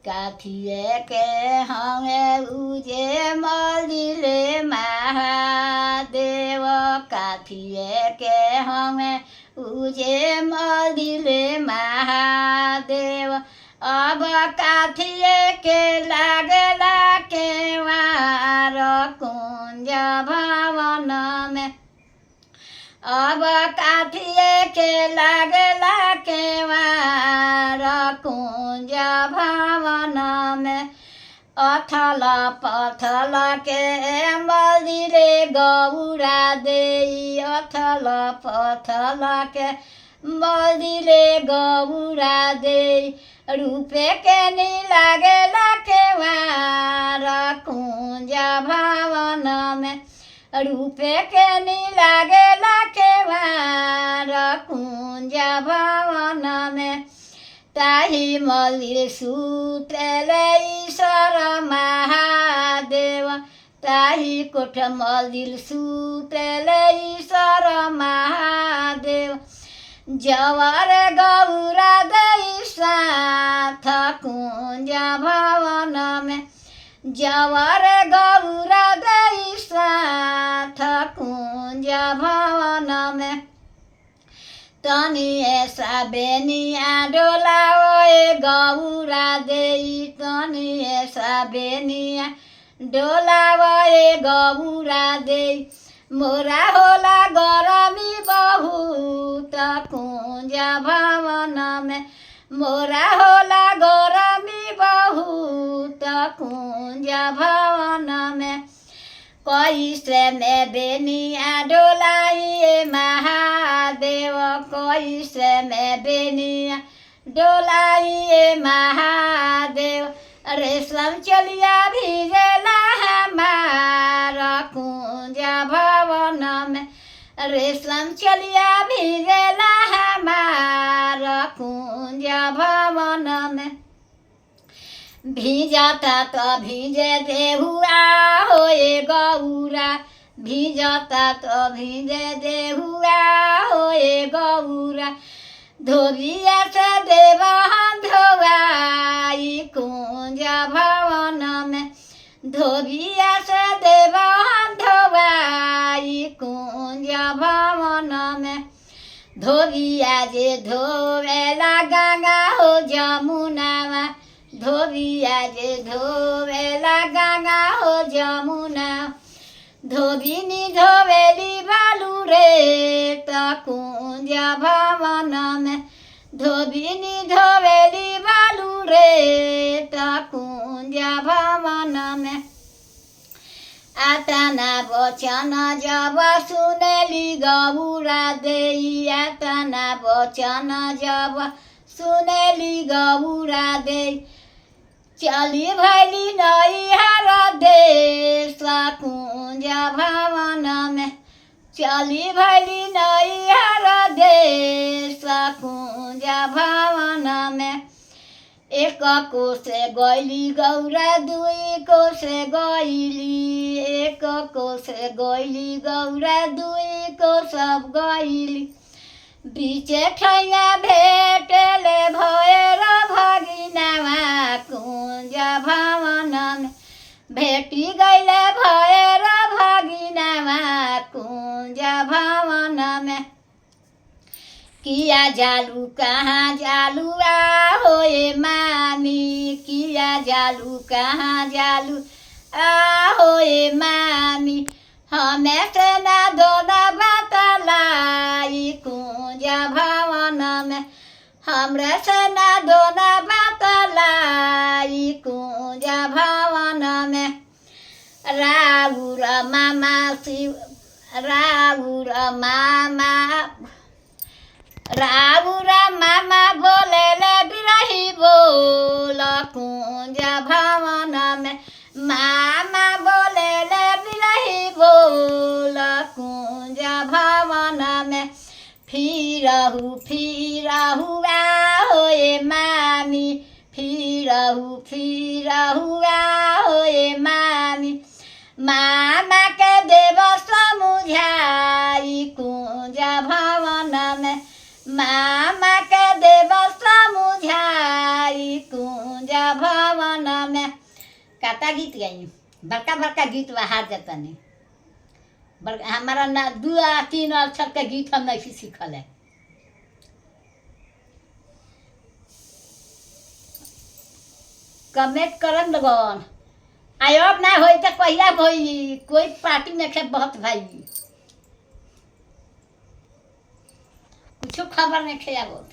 काठिए के हमें उजे मलिले महादेव काठिए के हमें उजे मलिले महादेव अब काठिए के लागला के वार कुंज भवन में अब काठिए के लागला के वार कुंज भवन में अथल पथल के मलिले गौरा देई अथल पथल के मलिले गौरा देई रूपे के नी लागला के वार कुंज भवन में रूपे के नी लागला के वार कुंज भवन में ताही मलिर सुतले ईश्वर महादेव ताही कोठ मलिर सुतले ईश्वर महादेव जवर गौरा देई साथ कुंज भवन में जवर गौरा देई साथ कुंज भवन में तनी ऐसा बेनिया डोलाओ गौरा देई तनी ऐसा बेनिया डोलाओ गौरा देई मोरा होला गरमी बहुत कुंज भवन में मोरा होला गरमी बहुत कुंज भवन में कैसे में बेनिया डोलाइए महादेव कैसे में बेनिया डोलाइए महादेव रेशम चलिया भिजला हमारा कुंज भवन में रेशम चलिया भिजला हमारा कुंज भवन में भिजता तो भिजे देहुआ होए गौरा भिजता तो भिजे देहुआ होए गौरा धोबिया से देवहन धोवाई कुंज भवन में धोबिया से देवहन धोवाई कुंज भवन में धोबिया जे धोवेला गंगा हो जमुनावा धोबिया जे धोवेला गंगा हो जमुना धोबिनी धोवेली बालू रे कुंज भवन में धोबिनी धोवेली बालू रे कुंज भवन में आतना वचन जब सुनेली गौरा देई आतना वचन जब सुनेली गौरा देई चली भैली नैहर देश कुंज भवन में चली भैली नैहर देश कुंज भवन में एक कोस गैली गौरा दुई कोस गैली एक कोस गैली गौरा दुई कोस गैली बीचे ठैया भेटले भएर भगिनावा कुंज भवन में भेटी गैले भएर भगिनावा कुंज भवन में किया जालू कहाँ जालू आ होए मामी किया जालू कहाँ जालू आ होए मामी हमें से ना दोना बतलाई कुंज भवन में हमरे से ना दोना बतलाई कुंज भवन में राउर मामा शिव राउर मामा बोले बिरही बोल कुंज भवन में मामा बोले बिरही बोल कुंज भवन में फिरहु होए मामी फिरहु होए मामी मामा के देव समुझाई कुंज भवन में मामा के देव समुझाई भवन में काता गीत गई बड़का बड़का गीत बाहर जाता नहीं हमारा ना 2-3 अक्षर के गीत हम नहीं सीखल है कमेंट करम लगन आयब ना होई तो कहिया होई कोई पार्टी में खे बहुत भाई कुछ खबर नहीं खे अब